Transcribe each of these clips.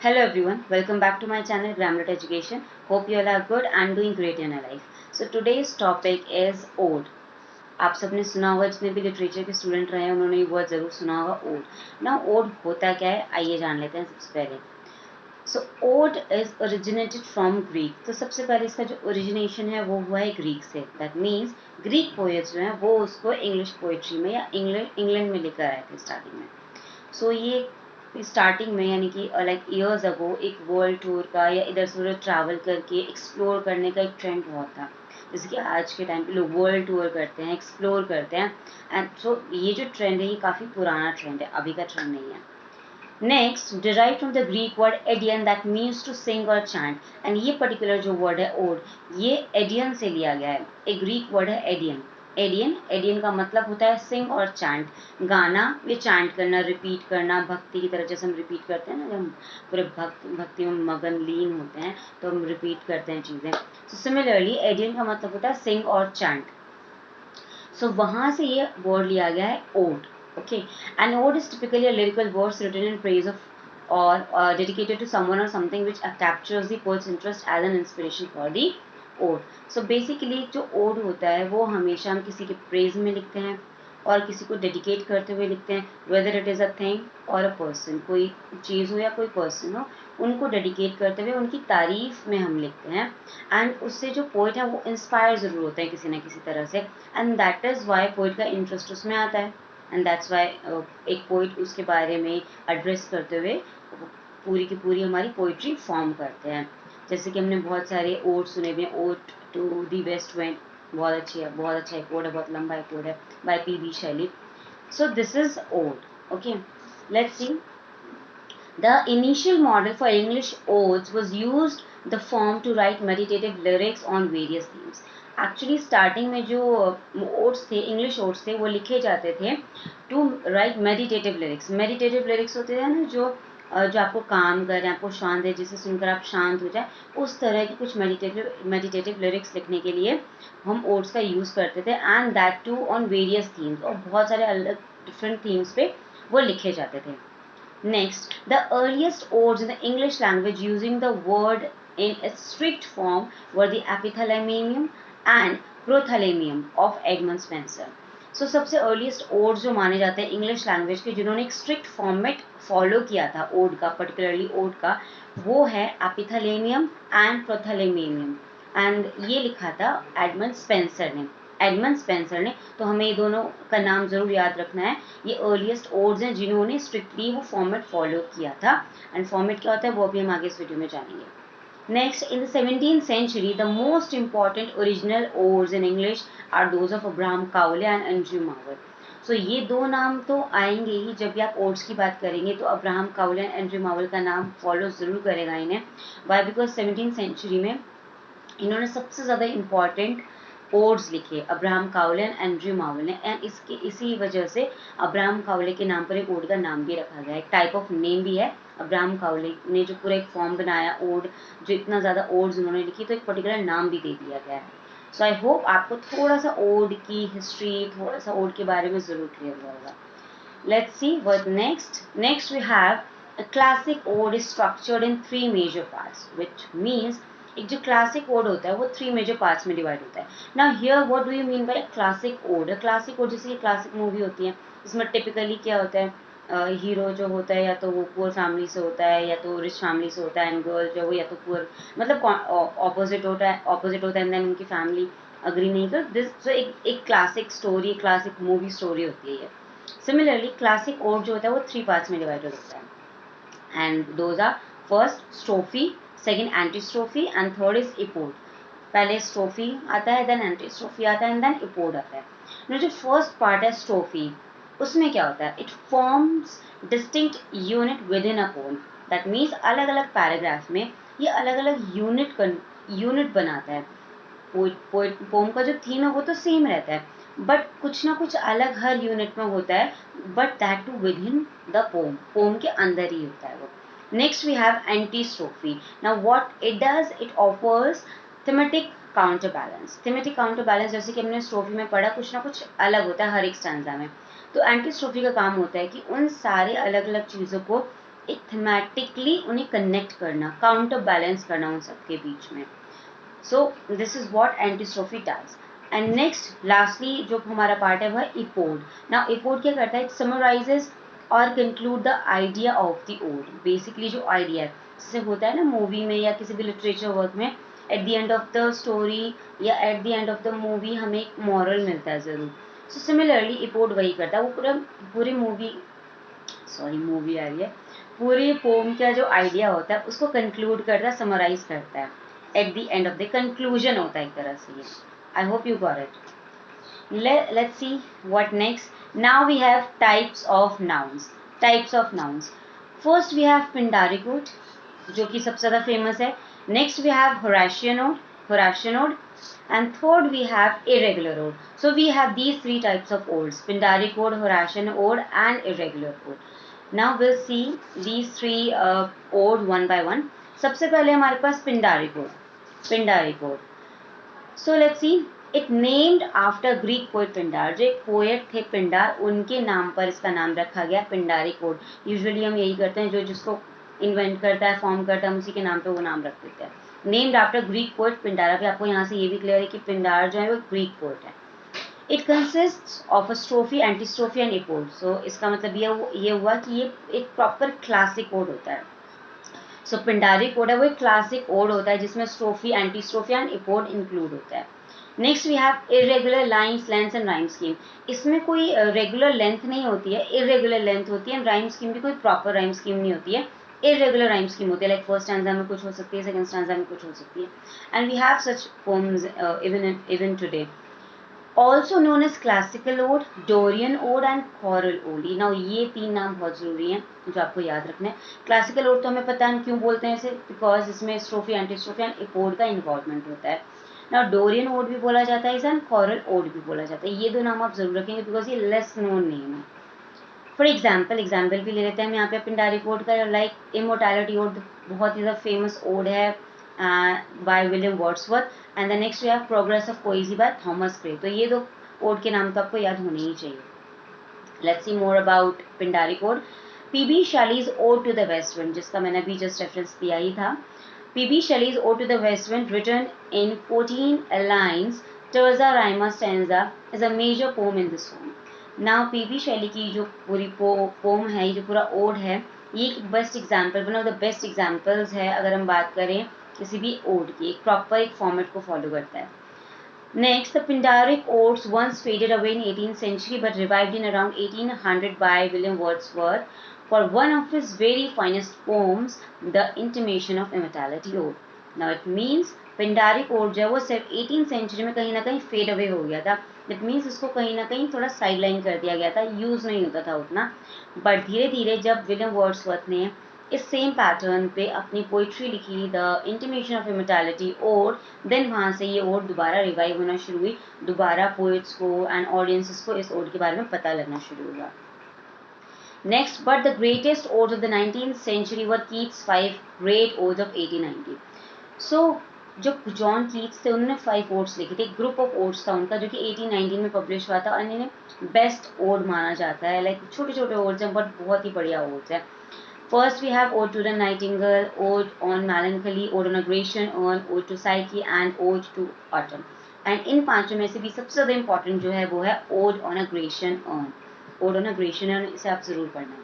Hello everyone, welcome back to my channel Gramlet Education. Hope you all are good and doing great in your life. So today's topic is ode. आप सबने सुना होगा, जितने भी literature के student रहे हैं उन्होंने ये वर्ड जरूर सुना होगा, ओड. ना ओड होता क्या है, आइए जान लेते हैं सबसे पहले. So ode is originated from Greek. तो सबसे पहले इसका जो ओरिजिनेशन है वो हुआ है ग्रीक से. दैट मीन्स ग्रीक पोएट्स जो हैं वो उसको इंग्लिश पोएट्री में या इंग्लैंड में लेकर आए थे स्टार्टिंग में. सो ये स्टार्टिंग में यानी कि लाइक ईयर्स अगो एक वर्ल्ड टूर का या इधर से उधर ट्रैवल करके एक्सप्लोर करने का एक ट्रेंड बहुत था. जैसे कि आज के टाइम पे लोग वर्ल्ड टूर करते हैं, एक्सप्लोर करते हैं. एंड सो ये जो ट्रेंड है ये काफ़ी पुराना ट्रेंड है, अभी का ट्रेंड नहीं है. Next, derive from the Greek word aeidein that means to sing और चैंट. एंड ये पर्टिकुलर जो वर्ड है ओड, ये एडियन से लिया गया है. एक ग्रीक वर्ड है एडियन. एडियन का मतलब होता है सिंग और चैंट, गाना या चैंट करना, रिपीट करना, भक्ति की तरह. जैसे हम रिपीट करते हैं ना, जब हम पूरे भक्ति में मगन लीन होते हैं तो हम रिपीट करते हैं चीज़ें. सो सिमिलरली एडियन का मतलब होता है सिंग और चैंट. सो वहाँ से ये वर्ड लिया गया है odd. Okay, an ode is typically a lyrical verse written in praise of or dedicated to someone or something which captures the poet's interest as an inspiration for the ode. So basically जो ode होता है वो हमेशा हम किसी के praise में लिखते हैं और किसी को डेडिकेट करते हुए लिखते हैं. Whether it is a thing और अ पर्सन, कोई चीज़ हो या कोई पर्सन हो, उनको डेडिकेट करते हुए उनकी तारीफ में हम लिखते हैं. एंड उससे जो पोइट है वो इंस्पायर ज़रूर होते हैं किसी ना किसी तरह से. And that is why poet का इंटरेस्ट उसमें आता है. एंड दैट्स वाई एक पोइट उसके बारे में एड्रेस करते हुए पूरी की पूरी हमारी पोइट्री फॉर्म करते हैं. जैसे कि हमने बहुत सारे ओड सुने हुए हैं. Ode to the west wind बहुत अच्छी है, बहुत अच्छा एक ओड है, बहुत लंबा एक ओड है by PB. Shelley. So this is ode. Okay, let's see. The initial model for English odes was used the form to write meditative lyrics on various themes. Actually starting में जो odds थे, English odds थे, वो लिखे जाते थे to write meditative lyrics. Meditative lyrics होते हैं ना जो आपको काम करें, आपको शांत है, जिसे सुनकर आप शांत हो जाए, उस तरह की कुछ मेडिटेटिव लिरिक्स लिखने के लिए हम ओड्स का यूज़ करते थे. And that too on various themes, और बहुत सारे अलग डिफरेंट थीम्स पे वो लिखे जाते थे. Next, the earliest odes in the English language using the word in its strict form were the epithalamium and prothalamium of Edmund Spenser. So सबसे earliest odes जो माने जाते हैं इंग्लिश लैंग्वेज के, जिन्होंने एक स्ट्रिक्ट फॉर्मेट फॉलो किया था ओड का, पर्टिकुलरली ओड का, वो है एपिथैलेमियम एंड प्रोथैलेमियम. एंड ये लिखा था एडमंड स्पेंसर ने. तो हमें ये दोनों का नाम जरूर याद रखना है. ये अर्लीस्ट ओड्स हैं जिन्होंने स्ट्रिक्टली वो फॉर्मेट फॉलो किया था. एंड फॉर्मेट क्या होता है वो अभी हम आगे इस वीडियो में जानेंगे. Next, in the 17th century the most important original odes in English are those of Abraham Cowley and Andrew Marvell. सो ये दो नाम तो आएंगे ही जब भी आप ओड्स की बात करेंगे, तो Abraham Cowley and Andrew Marvell का नाम फॉलो ज़रूर करेगा इन्हें. वाई? बिकॉज 17th century में इन्होंने सबसे ज़्यादा इम्पॉर्टेंट ओड्स लिखे, Abraham Cowley and Andrew Marvell ने. एंड इसी वजह से अब्राहम काउले के नाम पर एक ओड का नाम भी रखा गया है, एक टाइप ऑफ नेम भी है. अब्राहम काउले ने जो पूरा एक फॉर्म बनाया ओड, जो इतना ज़्यादा ओड्स उन्होंने लिखी, तो एक पर्टिकुलर नाम भी दे दिया गया है. सो आई होप आपको थोड़ा सा ओड की हिस्ट्री, थोड़ा सा ओड के बारे में ज़रूर क्लियर हुआ होगा. Let's see what next. Next we have a classic ode is structured in 3 major parts, which means एक जो क्लासिक ओड होता है वो 3 मेजर पार्ट्स में डिवाइड होता है. Now here what do you mean by classic ode? Classic ode जैसे classic movie होती है, इसमें टिपिकली क्या होता है, हीरो जो होता है या तो वो पुअर फैमिली से होता है या तो रिच फैमिली से होता है, एंड गर्ल जो वो या तो पुअर, मतलब ऑपोजिट होता है. एंड देन उनकी फैमिली अग्री नहीं कर दिस. सो एक classic story, classic movie story होती है ये. सिमिलरली क्लासिक ओड जो होता है वो 3 पार्ट्स में डिवाइड होता है. And those are first strophe, second antistrophe and third is epode. पहले स्ट्रोफी आता है, देन एंटी स्ट्रोफी आता है, एंड देन इपोड आता है. ना जो फर्स्ट पार्ट है स्ट्रोफी, उसमें क्या होता है, it forms distinct unit with in a poem. That means अलग अलग पैराग्राफ में ये अलग अलग यूनिट बनाता है. पोम का जो थीम है वो तो सेम रहता है, बट कुछ ना कुछ अलग हर यूनिट में होता है, but that too within the poem के अंदर ही होता है वो. Next we have antistrophe. Now what it does, it offers thematic counterbalance. Thematic counterbalance जैसे कि हमने स्ट्रोफी में पढ़ा, कुछ ना कुछ अलग होता है हर एक स्टैंजा में. तो एंटी स्ट्रोफी का काम होता है कि उन सारे अलग अलग चीज़ों को एक थीमेटिकली उन्हें कनेक्ट करना, काउंटर बैलेंस करना उन सबके बीच में. So this is what antistrophe does. And next lastly जो हमारा पार्ट है वह इपोड. नाउ इपोड क्या करता है, इट समराइजेस और conclude the idea of the ode. Basically जो आइडिया है, जैसे होता है ना मूवी में या किसी भी लिटरेचर वर्क में, at the end of the story या at the end of the movie हमें एक मॉरल मिलता है ज़रूर. सो सिमिलरली इपोड वही करता है, वो पूरी मूवी आ रही है, पूरी पोम का जो आइडिया होता है उसको कंक्लूड करता है, समराइज करता है, eight the end of the conclusion होता है एक तरह से ये. I hope you got it. Let's see what next. Now we have types of nouns. Types of nouns. First we have Pindaric ode, जो कि सबसे ज़्यादा फेमस है. Next we have Horatian ode, and third we have irregular ode. So we have these three types of odes: Pindaric ode, Horatian ode, and irregular ode. Now we'll see these three ode one by one. सबसे पहले हमारे पास Pindaric ode. So let's see. It named after Greek poet Pindar. जो एक poet थे पिंडार, उनके नाम पर इसका नाम रखा गया पिंडारिक ओड. यूजुअली हम यही करते हैं, जो जिसको इन्वेंट करता है, फॉर्म करता है, हम उसी के नाम पे वो नाम रख देते हैं. Named after Greek poet Pindar. अभी आपको यहाँ से ये भी क्लियर है कि पिंडार जो है वो ग्रीक पोएट है. It consist of a strophe, antistrophe and epode. So इसका मतलब ये हुआ कि ये एक प्रॉपर क्लासिक ओड होता है. सो पिंडारिक ओड है वो एक क्लासिक ओड होता है जिसमें स्ट्रोफी, एंटीस्ट्रोफी एंड इपोड इंक्लूड होता है. Next we have irregular lines, lengths and rhyme scheme. इसमें कोई रेगुलर लेंथ नहीं होती है, इरेगुलर लेंथ होती है. राइम स्कीम भी कोई प्रॉपर राइम स्कीम नहीं होती है, इरेगुलर राइम स्कीम होती है. लाइक फर्स्ट स्टैंजा में कुछ हो सकती है, सेकंड स्टैंजा में कुछ हो सकती है. And we have such poems even today. Also known as classical ode, Dorian ode and choral ode. Now ये तीन नाम बहुत जरूरी हैं जो आपको याद रखना है. क्लासिकल ओड तो हमें पता है क्यों बोलते हैं इसे, बिकॉज इसमें स्ट्रोफी, एंटीस्ट्रोफी एंड इपोड का इन्वॉल्वमेंट होता है. नाउ डोरियन ओड भी बोला जाता है इसे, एंड choral ओड भी बोला जाता है. ये दो नाम आप जरूर रखेंगे बिकॉज ये लेस नोन नेम है. फॉर एग्जाम्पल भी ले लेते हैं हम यहाँ पे पिंडारिक ओड का. लाइक इमोर्टैलिटी ओड बहुत ही फेमस ओड है by William Wordsworth. And the next we have progress of poesy by Thomas Gray. तो ये दो ओड के नाम तो आपको याद होने ही चाहिए. Let's see more about Pindaric ode. PB Shelley's ode to the west wind, जिसका मैंने अभी जस्ट रेफरेंस दिया ही था. PB Shelley's ode to the west wind written in 14 lines, terza rima stanza, is a major poem in this poem. Now PB Shelley की जो पूरी pome है, ये जो पूरा ओड है, ये एक best example, one of the best examples है अगर हम बात करें किसी भी ओड की. एक प्रॉपर एक फॉर्मेट को फॉलो करता है. Next, the Pindaric odes once faded away in 18th century but revived in around 1800 by William Wordsworth for one of his very finest poems, The Intimation of Immortality Ode. Now it means Pindaric ode जो है वो सिर्फ 18th century में कहीं ना कहीं fade away हो गया था. दैट मीन्स इसको कहीं ना कहीं थोड़ा साइडलाइन कर दिया गया था, यूज नहीं होता था उतना. बट धीरे धीरे जब विलियम वर्ड्सवर्थ ने इस सेम पैटर्न पे अपनी पोइट्री लिखी, the intimation of immortality ode, then वहाँ से ये ओड दोबारा रिवाइव होना शुरू हुई. दोबारा पोइट्स को एंड ऑडियंसेस को इस ओड के बारे में पता लगना शुरू हुआ. Next, but the greatest odds of the 19th century were Keats 5 great odes of 1890. सो जो जॉन कीट्स थे उन्होंने 5 ओड्स लिखे थे. ग्रुप ऑफ ओड्स था उनका जो कि 1819 में पब्लिश हुआ था, और इन्हें बेस्ट ओड माना जाता है. लाइक छोटे छोटे ओड्स हैं बट बहुत ही बढ़िया ओड्स हैं. First we have Ode to the Nightingale, Ode on Melancholy, Ode on Aggression, Ode to Psyche and Ode to Autumn. And इन पांचों में से भी सबसे ज़्यादा इम्पोर्टेंट जो है वो है Ode on Aggression on. Ode on Aggression on, इसे आप ज़रूर पढ़ना.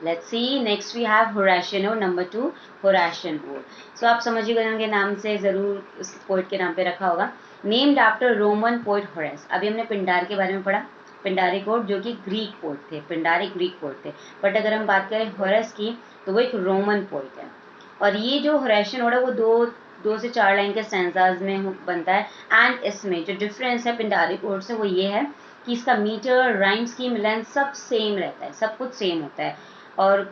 Let's see, next we have Horatian Ode, number 2, Horatian Ode. So आप समझ गए होंगे, नाम से ज़रूर उस पोइट के नाम पे रखा होगा. Named after Roman poet Horace. अभी हमने पिंडार के बारे में पढ़ा. पिंडारिक ओड जो कि ग्रीक पोइट थे, पिंडारिक ग्रीक पोइट थे. बट अगर हम बात करें होरेस की तो वो एक रोमन पोइट है. और ये जो होरेशियन ओड है वो दो से 4 लाइन के स्टैंजाज में बनता है. एंड इसमें जो डिफरेंस है पिंडारिक ओड से वो ये है कि इसका मीटर, राइम स्कीम, लेंथ सब सेम रहता है, सब कुछ सेम होता है. और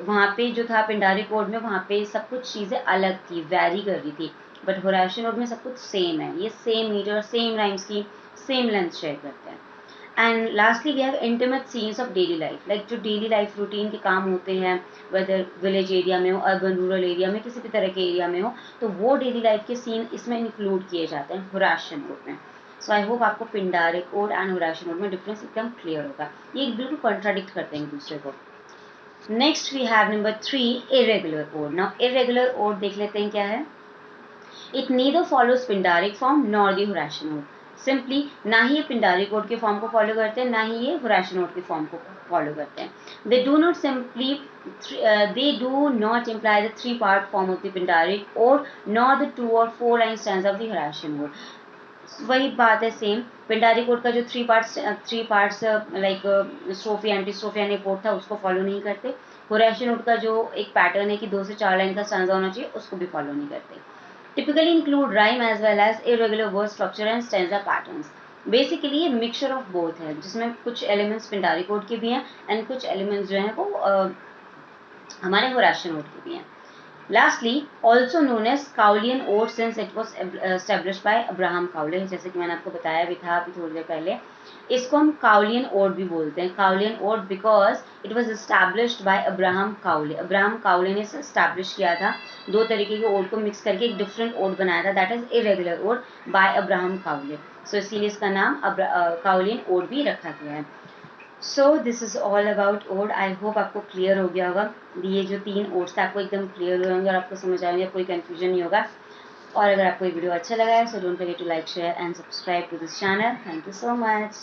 वहाँ पे जो था पिंडारिक ओड में, वहाँ पे सब कुछ चीज़ें अलग थी, वैरी कर रही थी. बट होरेशियन ओड में सब कुछ सेम है, ये same meter, same rhyme scheme, same length share करते हैं. And lastly we have intimate scenes of daily life. Like जो डेली लाइफ रूटीन के काम होते हैं, वेदर विलेज एरिया में हो, अर्बन रूरल एरिया में, किसी भी तरह के एरिया में हो, तो वो डेली लाइफ के सीन इसमें इंक्लूड किए जाते हैं होरेशियन ओड में. सो आई होप आपको Pindaric ode and Horatian ode में डिफरेंस एकदम क्लियर होगा. ये बिल्कुल कॉन्ट्राडिक्ट करते हैं एक दूसरे को. Next we have number 3 irregular ode. Now irregular ode देख लेते हैं क्या है. It neither follows Pindaric form nor the Horatian ode. Simply ना ही ये पिंडारिक ओड के फॉर्म को फॉलो करते हैं, ना ही ये होराशियन ओड के फॉर्म को फॉलो करते हैं. They do not simply they do not imply the 3-part form of the Pindaric or nor the 2 or 4 line stanza of the Horatian ode. वही बात है सेम. पिंडारिक ओड का जो three parts like strophe antistrophe and epode था उसको follow नहीं करते. Horatian odd का जो एक पैटर्न है कि 2 से 4 लाइन का स्टैंजा होना चाहिए उसको भी फॉलो नहीं करते. Typically include rhyme as well as irregular verse structure and stanza patterns. Basically ये मिक्सचर ऑफ बोथ है जिसमें कुछ एलिमेंट्स पिंडारिक ओड के भी हैं एंड कुछ एलिमेंट्स जो हैं वो हमारे होराशियन ओड के भी हैं. Lastly, also known as Cowleyan ode since it was established by Abraham Cowley, जैसे कि मैंने आपको बताया भी था अभी थोड़ी देर पहले. इसको हम Cowleyan ode भी बोलते हैं. Cowleyan ode because it was established by Abraham Cowley. Abraham Cowley ने इसे establish किया था. 2 तरीके के ओड को मिक्स करके एक डिफरेंट ओड बनाया था, that is irregular ode by Abraham Cowley. So इसीलिए इसका नाम Cowleyan ode भी रखा गया है. So this is all about ode. I hope आपको क्लियर हो गया होगा. ये जो 3 ओड्स थे आपको एकदम क्लियर हो होंगे और आपको समझ आएंगे, कोई कन्फ्यूजन नहीं होगा. और अगर आपको ये वीडियो अच्छा लगा है so don't forget to like share and subscribe to this channel. Thank you so much.